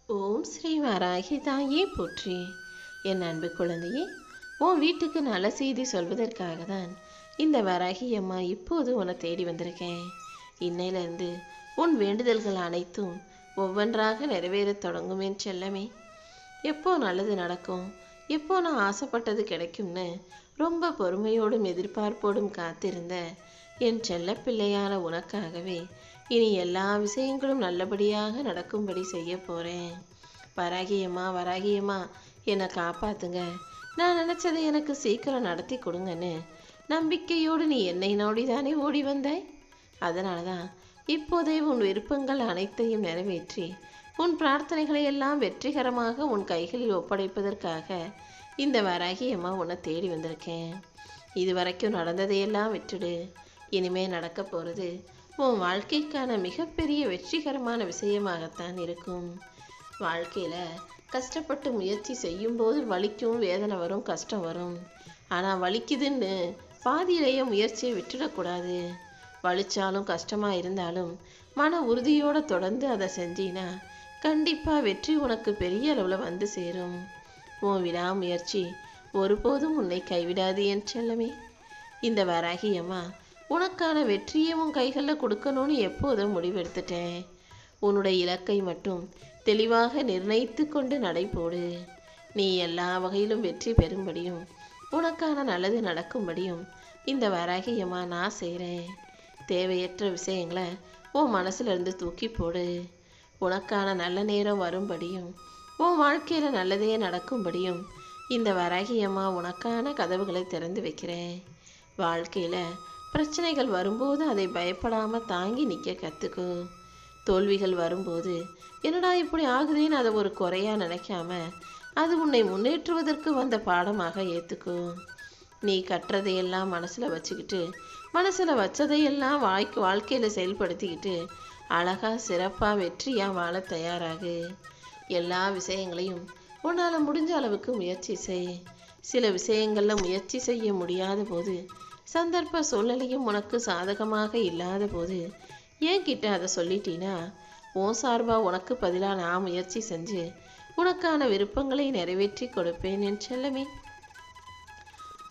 ஓம் ஸ்ரீ வராகி தாயே போற்றி. என் அன்பு குழந்தையே, உன் வீட்டுக்கு நல்ல செய்தி சொல்வதற்காக தான் இந்த வராகி அம்மா இப்போது உன்னை தேடி வந்திருக்கேன். இன்னையிலிருந்து உன் வேண்டுதல்கள் அனைத்தும் ஒவ்வொன்றாக நிறைவேறத் தொடங்குமேன் செல்லமே. எப்போ நல்லது நடக்கும், எப்போ நான் ஆசைப்பட்டது கிடைக்கும்னு ரொம்ப பொறுமையோடும் எதிர்பார்ப்போடும் காத்திருந்த என் செல்ல பிள்ளையான உனக்காகவே இனி எல்லா விஷயங்களும் நல்லபடியாக நடக்கும்படி செய்ய போகிறேன். வராகியம்மா வராகியம்மா, என்னை காப்பாத்துங்க, நான் நினச்சதை எனக்கு சீக்கிரம் நடத்தி கொடுங்கன்னு நம்பிக்கையோடு நீ என்னை நோடிதானே ஓடி வந்தாய். அதனால தான் இப்போதே உன் விருப்பங்கள் அனைத்தையும் நிறைவேற்றி உன் பிரார்த்தனைகளை எல்லாம் வெற்றிகரமாக உன் கைகளில் ஒப்படைப்பதற்காக இந்த வராகியம்மா உன்னை தேடி வந்திருக்கேன். இது வரைக்கும் நடந்ததையெல்லாம் விட்டுடு. இனிமே நடக்க போகிறது உன் வாழ்க்கைக்கான மிகப்பெரிய வெற்றிகரமான விஷயமாகத்தான் இருக்கும். வாழ்க்கையில் கஷ்டப்பட்டு முயற்சி செய்யும்போது வலிக்கும், வேதனை வரும், கஷ்டம் வரும். ஆனால் வலிக்குதுன்னு பாதியிலேயே முயற்சியை விட்டுடக்கூடாது. வலிச்சாலும் கஷ்டமாக இருந்தாலும் மன உறுதியோடு தொடர்ந்து அதை செஞ்சினா கண்டிப்பாக வெற்றி உனக்கு பெரிய அளவில் வந்து சேரும். உன் விடாமுயற்சி ஒருபோதும் உன்னை கைவிடாது என் செல்லமே. இந்த வராகியம்மா உனக்கான வெற்றியை உன் கைகளில் கொடுக்கணும்னு எப்போதும் முடிவெடுத்துட்டேன். உன்னுடைய இலக்கை மட்டும் தெளிவாக நிர்ணயித்து கொண்டு நடைபோடு. நீ எல்லா வகையிலும் வெற்றி பெறும்படியும் உனக்கான நல்லது நடக்கும்படியும் இந்த வராகியம்மா நான் செய்கிறேன். தேவையற்ற விஷயங்களை உன் மனசுலேருந்து தூக்கி போடு. உனக்கான நல்ல நேரம் வரும்படியும் உன் வாழ்க்கையில் நல்லதே நடக்கும்படியும் இந்த வராகியம்மா உனக்கான கதவுகளை திறந்து வைக்கிறேன். வாழ்க்கையில் பிரச்சனைகள் வரும்போது அதை பயப்படாமல் தாங்கி நிற்க கற்றுக்கோ. தோல்விகள் வரும்போது என்னடா இப்படி ஆகுதேன்னு அதை ஒரு குறையாக நினைக்காம அது உன்னை முன்னேற்றுவதற்கு வந்த பாடமாக ஏற்றுக்கோ. நீ கற்றதையெல்லாம் மனசில் வச்சுக்கிட்டு மனசில் வச்சதையெல்லாம் வாழ்க்கையில் செயல்படுத்திக்கிட்டு அழகாக சிறப்பாக வெற்றியாக வாழ தயாராகு. எல்லா விஷயங்களையும் உன்னால் முடிஞ்ச அளவுக்கு முயற்சி செய். சில விஷயங்களில் முயற்சி செய்ய முடியாத போது, சந்தர்ப்ப சூழ்நிலையும் உனக்கு சாதகமாக இல்லாத போது என்கிட்ட அதை சொல்லிட்டீன்னா உன் சார்பாக உனக்கு பதிலாக நான் முயற்சி செஞ்சு உனக்கான விருப்பங்களை நிறைவேற்றி கொடுப்பேன் என் செல்லமே.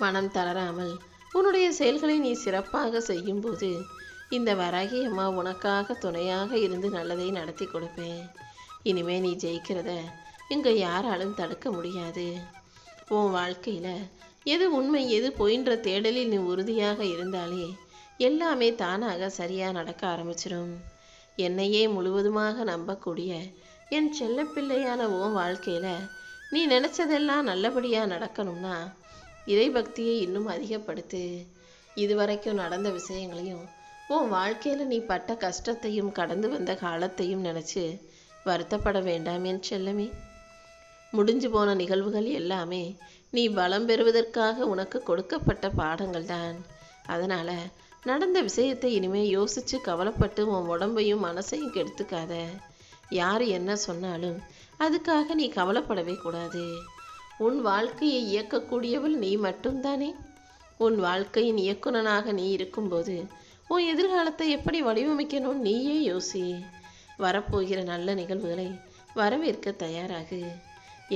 மனம் தளராமல் உன்னுடைய செயல்களை நீ சிறப்பாக செய்யும்போது இந்த வராகி அம்மா உனக்காக துணையாக இருந்து நல்லதை நடத்தி கொடுப்பேன். இனிமே நீ ஜெயிக்கிறத இங்கே யாராலும் தடுக்க முடியாது. உன் வாழ்க்கையில் எது உண்மை எது பொய்ன்ற தேடலில் நீ உறுதியாக இருந்தாலே எல்லாமே தானாக சரியாக நடக்க ஆரம்பிச்சிடும். என்னையே முழுவதுமாக நம்பக்கூடிய என் செல்லப்பிள்ளையான உன் வாழ்க்கையில் நீ நினச்சதெல்லாம் நல்லபடியாக நடக்கணும்னா இறை பக்தியை இன்னும் அதிகப்படுத்து. இதுவரைக்கும் நடந்த விஷயங்களையும் உன் வாழ்க்கையில் நீ பட்ட கஷ்டத்தையும் கடந்து வந்த காலத்தையும் நினச்சி வருத்தப்பட வேண்டாம் என் செல்லமே. முடிஞ்சு போன நிகழ்வுகள் எல்லாமே நீ பலம் பெறுவதற்காக உனக்கு கொடுக்கப்பட்ட பாடங்கள் தான். அதனால் நடந்த விஷயத்தை இனிமேல் யோசித்து கவலைப்பட்டு உன் உடம்பையும் மனசையும் கெடுத்துக்காத. யார் என்ன சொன்னாலும் அதுக்காக நீ கவலைப்படவே கூடாது. உன் வாழ்க்கையை இயக்கக்கூடியவள் நீ மட்டும்தானே. உன் வாழ்க்கையின் இயக்குனனாக நீ இருக்கும்போது உன் எதிர்காலத்தை எப்படி வடிவமைக்கணும் நீயே யோசி. வரப்போகிற நல்ல நிகழ்வுகளை வரவேற்க தயாராகு.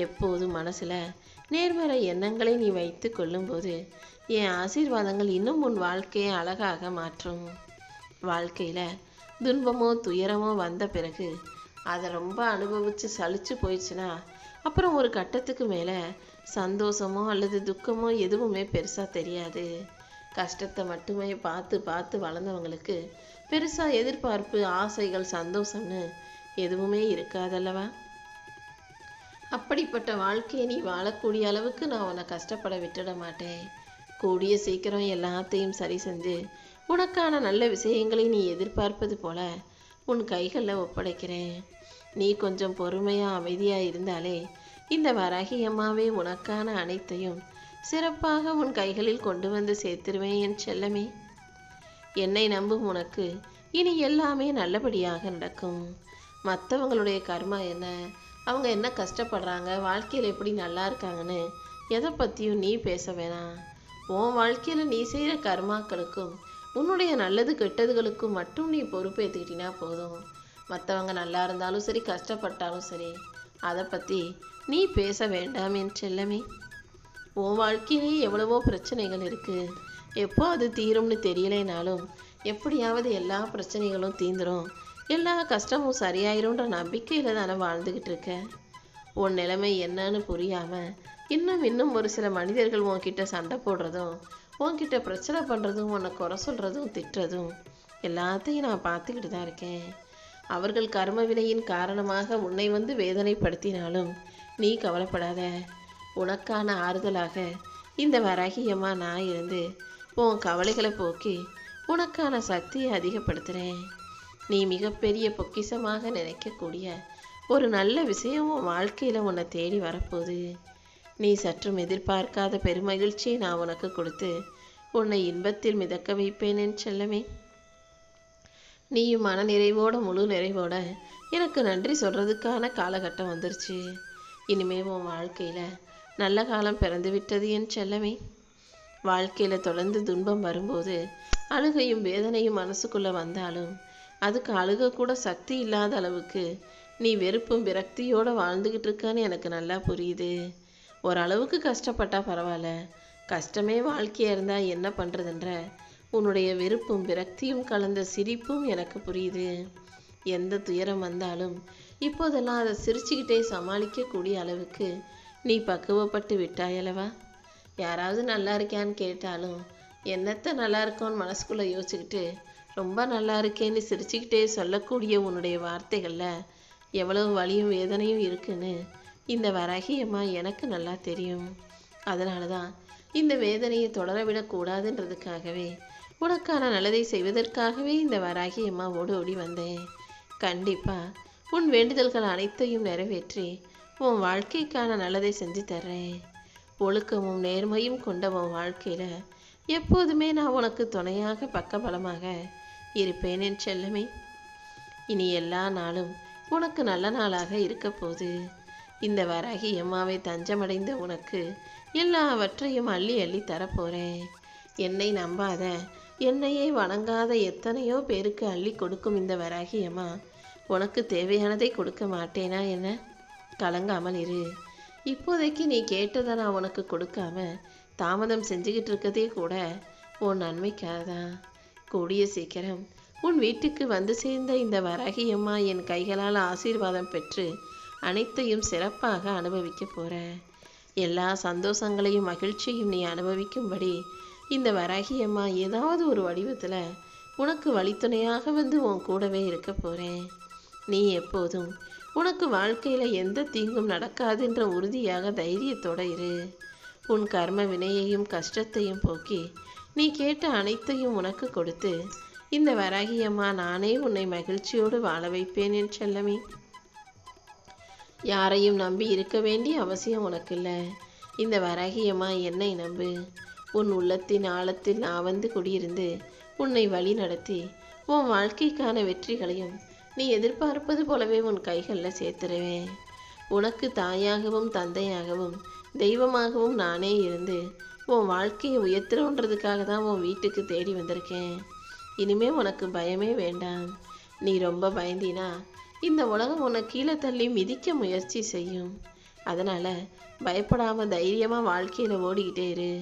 எப்போதும் மனசில் நேர்மறை எண்ணங்களை நீ வைத்து கொள்ளும்போது என் ஆசீர்வாதங்கள் இன்னும் உன் வாழ்க்கையை அழகாக மாற்றும். வாழ்க்கையில் துன்பமோ துயரமோ வந்த பிறகு அதை ரொம்ப அனுபவித்து சலிச்சு போயிடுச்சுன்னா அப்புறம் ஒரு கட்டத்துக்கு மேலே சந்தோஷமோ அல்லது துக்கமோ எதுவுமே பெருசாக தெரியாது. கஷ்டத்தை மட்டுமே பார்த்து பார்த்து வளர்ந்தவங்களுக்கு பெருசாக எதிர்பார்ப்பு, ஆசைகள், சந்தோஷம்னு எதுவுமே இருக்காதல்லவா. அப்படிப்பட்ட வாழ்க்கையை நீ வாழக்கூடிய அளவுக்கு நான் உன்னை கஷ்டப்பட விட்டுட மாட்டேன். கூடிய சீக்கிரம் எல்லாத்தையும் சரி செஞ்சு உனக்கான நல்ல விஷயங்களை நீ எதிர்பார்ப்பது போல உன் கைகளில் ஒப்படைக்கிறேன். நீ கொஞ்சம் பொறுமையாக அமைதியாக இருந்தாலே இந்த வராகி அம்மாவே உனக்கான அனைத்தையும் சிறப்பாக உன் கைகளில் கொண்டு வந்து சேர்த்துருவேன் என் செல்லமே. என்னை நம்பும் உனக்கு இனி எல்லாமே நல்லபடியாக நடக்கும். மற்றவங்களுடைய கர்மா என்ன, அவங்க என்ன கஷ்டப்படுறாங்க, வாழ்க்கையில் எப்படி நல்லா இருக்காங்கன்னு எதை பற்றியும் நீ பேச வேணாம். உன் வாழ்க்கையில் நீ செய்கிற கர்மாக்களுக்கும் உன்னுடைய நல்லது கெட்டதுகளுக்கும் மட்டும் நீ பொறுப்பேற்றுக்கிட்டினா போதும். மற்றவங்க நல்லா இருந்தாலும் சரி, கஷ்டப்பட்டாலும் சரி, அதை பற்றி நீ பேச வேண்டாம் என் செல்லமே. உன் வாழ்க்கையிலே எவ்வளவோ பிரச்சனைகள் இருக்குது. எப்போ அது தீரும்னு தெரியலைனாலும் எப்படியாவது எல்லா பிரச்சனைகளும் தீந்துடும், எல்லா கஷ்டமும் சரியாயிரும்ன்ற நம்பிக்கையில் தானே வாழ்ந்துக்கிட்டு இருக்க. உன் நிலைமை என்னன்னு புரியாமல் இன்னும் ஒரு சில மனிதர்கள் உன்கிட்ட சண்டை போடுறதும், உன்கிட்ட பிரச்சனை பண்ணுறதும், உன்னை குறை சொல்கிறதும் திட்டுறதும் எல்லாத்தையும் நான் பார்த்துக்கிட்டு தான் இருக்கேன். அவர்கள் கர்ம வினையின் காரணமாக உன்னை வந்து வேதனைப்படுத்தினாலும் நீ கவலைப்படாத. உனக்கான ஆறுதலாக இந்த வராகியம்மா நான் இருந்து உன் கவலைகளை போக்கி உனக்கான சக்தியை அதிகப்படுத்துகிறேன். நீ மிகப்பெரிய பொக்கிஷமாக நினைக்கக்கூடிய ஒரு நல்ல விஷயம் உன் வாழ்க்கையில் உன்னை தேடி வரப்போகுது. நீ சற்றும் எதிர்பார்க்காத பெருமகிழ்ச்சியை நான் உனக்கு கொடுத்து உன்னை இன்பத்தில் மிதக்க வைப்பேன் என் செல்லமே. நீயும் மன நிறைவோட முழு நிறைவோட எனக்கு நன்றி சொல்கிறதுக்கான காலகட்டம் வந்துருச்சு. இனிமே உன் வாழ்க்கையில் நல்ல காலம் பிறந்து விட்டது என் செல்லமே. வாழ்க்கையில் தொடர்ந்து துன்பம் வரும்போது அழுகையும் வேதனையும் மனசுக்குள்ளே வந்தாலும் அதுக்கு அழுக கூட சக்தி இல்லாத அளவுக்கு நீ வெறுப்பும் விரக்தியோடு வாழ்ந்துக்கிட்டு இருக்கான்னு எனக்கு நல்லா புரியுது. ஓரளவுக்கு கஷ்டப்பட்டா பரவாயில்ல, கஷ்டமே வாழ்க்கையாக இருந்தால் என்ன பண்ணுறதுன்ற உன்னுடைய வெறுப்பும் விரக்தியும் கலந்த சிரிப்பும் எனக்கு புரியுது. எந்த துயரம் வந்தாலும் இப்போதெல்லாம் அதை சிரிச்சுக்கிட்டே சமாளிக்கக்கூடிய அளவுக்கு நீ பக்குவப்பட்டு விட்டாயல்லவா. யாராவது நல்லா இருக்கியான்னு கேட்டாலும் என்னத்தை நல்லா இருக்கோன்னு மனசுக்குள்ளே யோசிச்சுக்கிட்டு ரொம்ப நல்லா இருக்கேன்னு சிரிச்சுக்கிட்டே சொல்லக்கூடிய உன்னுடைய வார்த்தைகளில் எவ்வளவு வலியும் வேதனையும் இருக்குன்னு இந்த வராகியம்மா எனக்கு நல்லா தெரியும். அதனால தான் இந்த வேதனையை தொடர விடக்கூடாதுன்றதுக்காகவே உனக்கான நல்லதை செய்வதற்காகவே இந்த வராகியம்மா ஓடி வந்தேன். கண்டிப்பாக உன் வேண்டுதல்கள் அனைத்தையும் நிறைவேற்றி உன் வாழ்க்கைக்கான நல்லதை செஞ்சு தர்றேன். ஒழுக்கமும் நேர்மையும் கொண்ட உன் வாழ்க்கையில் எப்போதுமே நான் உனக்கு துணையாக பக்கபலமாக இருப்பேன் என் செல்லமே. இனி எல்லா நாளும் உனக்கு நல்ல நாளாக இருக்க போது. இந்த வராகி அம்மாவை தஞ்சமடைந்த உனக்கு எல்லாவற்றையும் அள்ளி அள்ளி தரப்போகிறேன். என்னை நம்பாத, என்னையே வணங்காத எத்தனையோ பேருக்கு அள்ளி கொடுக்கும் இந்த வராகி அம்மா உனக்கு தேவையானதை கொடுக்க மாட்டேனா என்ன? கலங்காமல் இரு. இப்போதைக்கு நீ கேட்டதை நான் உனக்கு கொடுக்காம தாமதம் செஞ்சுக்கிட்டு இருக்கதே கூட உன் நன்மைக்காக தான். கூடிய சீக்கிரம் உன் வீட்டுக்கு வந்து சேர்ந்த இந்த வராகி அம்மா என் கைகளால் ஆசீர்வாதம் பெற்று அனைத்தையும் சிறப்பாக அனுபவிக்க போகிற. எல்லா சந்தோஷங்களையும் மகிழ்ச்சியும் நீ அனுபவிக்கும்படி இந்த வராகி அம்மா ஏதாவது ஒரு வடிவத்தில் உனக்கு வழித்துணையாக வந்து உன் கூடவே இருக்க போகிறேன். நீ எப்போதும் உனக்கு வாழ்க்கையில் எந்த தீங்கும் நடக்காதுன்ற உறுதியாக தைரியத்தோடு இரு. உன் கர்ம வினையையும் கஷ்டத்தையும் போக்கி நீ கேட்ட அனைத்தையும் உனக்கு கொடுத்து இந்த வராகியம்மா நானே உன்னை மகிழ்ச்சியோடு வாழ வைப்பேன் என் செல்லமே. யாரையும் நம்பி இருக்க வேண்டிய அவசியம் உனக்கு இல்லை. இந்த வராகியம்மா என்னை நம்பு. உன் உள்ளத்தின் ஆழத்தில் நான் வந்து குடியிருந்து உன்னை வழி நடத்தி உன் வாழ்க்கைக்கான வெற்றிகளையும் நீ எதிர்பார்ப்பது போலவே உன் கைகளில் சேர்த்துருவேன். உனக்கு தாயாகவும் தந்தையாகவும் தெய்வமாகவும் நானே இருந்து உன் வாழ்க்கையை உயர்த்துறோன்றதுக்காக தான் உன் வீட்டுக்கு தேடி வந்திருக்கேன். இனிமே உனக்கு பயமே வேண்டாம். நீ ரொம்ப பயந்தினா இந்த உலகம் உன்னை கீழே தள்ளி மிதிக்க முயற்சி செய்யும். அதனால் பயப்படாமல் தைரியமாக வாழ்க்கையில் ஓடிக்கிட்டே இரு.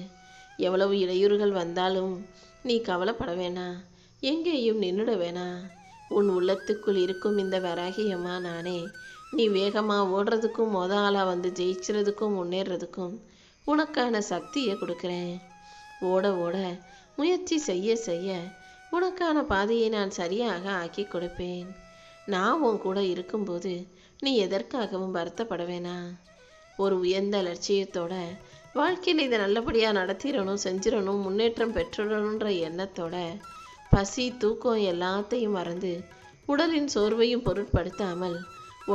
எவ்வளவு இடையூறுகள் வந்தாலும் நீ கவலைப்பட வேணாம், எங்கேயும் நின்றுட வேணாம். உன் உள்ளத்துக்குள் இருக்கும் இந்த வராகியம்மா நானே நீ வேகமாக ஓடுறதுக்கும் ஆளாக வந்து ஜெயிக்கிறதுக்கும் முன்னேறதுக்கும் உனக்கான சக்தியை கொடுக்குறேன். ஓட ஓட முயற்சி செய்ய செய்ய உனக்கான பாதையை நான் சரியாக ஆக்கி கொடுப்பேன். நான் உன் கூட இருக்கும்போது நீ எதற்காகவும் வருத்தப்பட வேணாம். ஒரு உயர்ந்த லட்சியத்தோட வாழ்க்கையில் இதை நல்லபடியாக நடத்திடணும், செஞ்சிடணும், முன்னேற்றம் பெற்றுடணுன்ற எண்ணத்தோட பசி தூக்கம் எல்லாத்தையும் மறந்து உடலின் சோர்வையும் பொருட்படுத்தாமல்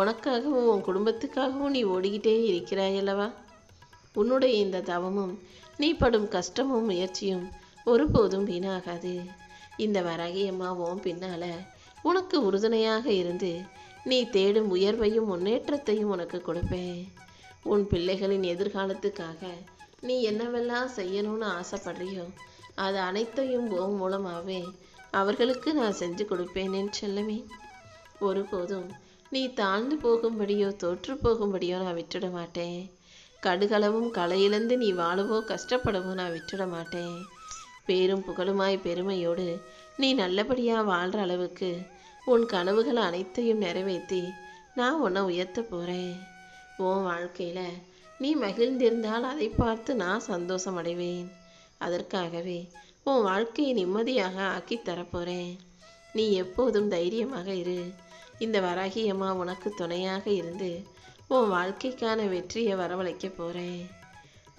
உனக்காகவும் உன் குடும்பத்துக்காகவும் நீ ஓடிக்கிட்டே இருக்கிறாயல்லவா. உன்னுடைய இந்த தவமும் நீ படும் கஷ்டமும் முயற்சியும் ஒருபோதும் வீணாகாது. இந்த வராகியம்மாவும் பின்னால் உனக்கு உறுதுணையாக இருந்து நீ தேடும் உயர்வையும் முன்னேற்றத்தையும் உனக்கு கொடுப்பேன். உன் பிள்ளைகளின் எதிர்காலத்துக்காக நீ என்னவெல்லாம் செய்யணும்னு ஆசைப்படுறியோ அது அனைத்தையும் உன் மூலமாகவே அவர்களுக்கு நான் செஞ்சு கொடுப்பேன் என் செல்லமே. ஒருபோதும் நீ தாழ்ந்து போகும்படியோ தோற்று போகும்படியோ நான் விட்டுட மாட்டேன். கடுகளவும் களையிழந்து நீ வாழவோ கஷ்டப்படவோ நான் விட்டுட மாட்டேன். பேரும் புகழுமாய் பெருமையோடு நீ நல்லபடியாக வாழ்கிற அளவுக்கு உன் கனவுகள் அனைத்தையும் நிறைவேற்றி நான் உன்னை உயர்த்த போகிறேன். உன் வாழ்க்கையில் நீ மகிழ்ந்திருந்தால் அதை பார்த்து நான் சந்தோஷம் அடைவேன். அதற்காகவே உன் வாழ்க்கையை நிம்மதியாக ஆக்கி தரப்போகிறேன். நீ எப்போதும் தைரியமாக இரு. இந்த வராகி அம்மா உனக்கு துணையாக இருந்து உன் வாழ்க்கைக்கான வெற்றியை வரவழைக்க போகிறேன்.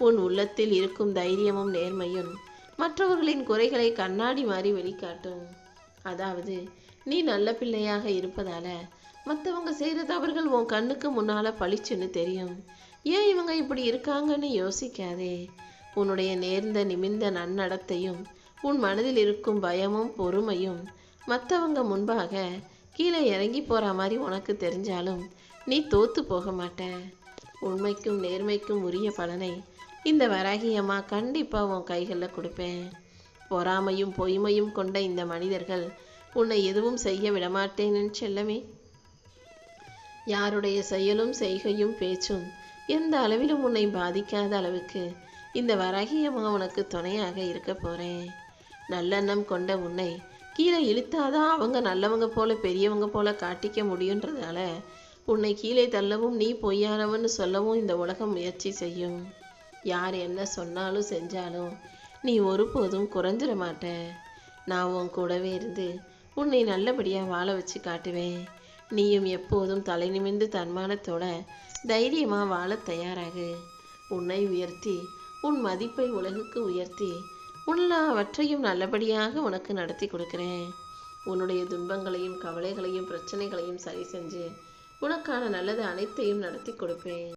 உன் உள்ளத்தில் இருக்கும் தைரியமும் நேர்மையும் மற்றவர்களின் குறைகளை கண்ணாடி மாறி வெளிக்காட்டும். அதாவது நீ நல்ல பிள்ளையாக இருப்பதால மற்றவங்க செய்கிற தவறுகள் உன் கண்ணுக்கு முன்னால் பளிச்சுன்னு தெரியும். ஏன் இவங்க இப்படி இருக்காங்கன்னு யோசிக்காதே. உன்னுடைய நேர்ந்த நிமிர்ந்த நன்னடத்தையும் உன் மனதில் இருக்கும் பயமும் பொறுமையும் மற்றவங்க முன்பாக கீழே இறங்கி போகிற மாதிரி உனக்கு தெரிஞ்சாலும் நீ தோத்து போக மாட்ட. உண்மைக்கும் நேர்மைக்கும் உரிய பலனை இந்த வராகி அம்மா கண்டிப்பாக உன் கைகளில் கொடுப்பேன். பொறாமையும் பொய்மையும் கொண்ட இந்த மனிதர்கள் உன்னை எதுவும் செய்ய விடமாட்டேன்னு செல்லமே. யாருடைய செயலும் செய்கையும் பேச்சும் எந்த அளவிலும் உன்னை பாதிக்காத அளவுக்கு இந்த வராகி அம்மா உனக்கு துணையாக இருக்க போகிறேன். நல்லெண்ணம் கொண்ட உன்னை கீழே இழுத்தாதான் அவங்க நல்லவங்க போல பெரியவங்க போல காட்டிக்க முடியுன்றதால உன்னை கீழே தள்ளவும் நீ பொய்யானவன்னு சொல்லவும் இந்த உலகம் முயற்சி செய்யும். யார் என்ன சொன்னாலும் செஞ்சாலும் நீ ஒருபோதும் குறைஞ்சிட மாட்ட. நான் உன் கூடவே இருந்து உன்னை நல்லபடியாக வாழ வச்சு காட்டுவேன். நீயும் எப்போதும் தலை நிமிர்ந்து தன்மானத்தோட தைரியமாக வாழ தயாராகு. உன்னை உயர்த்தி உன் மதிப்பை உலகுக்கு உயர்த்தி எல்லாவற்றையும் நல்லபடியாக உனக்கு நடத்தி கொடுக்கிறேன். உன்னுடைய துன்பங்களையும் கவலைகளையும் பிரச்சனைகளையும் சரி செஞ்சு உனக்கான நல்லது அனைத்தையும் நடத்தி கொடுப்பேன்.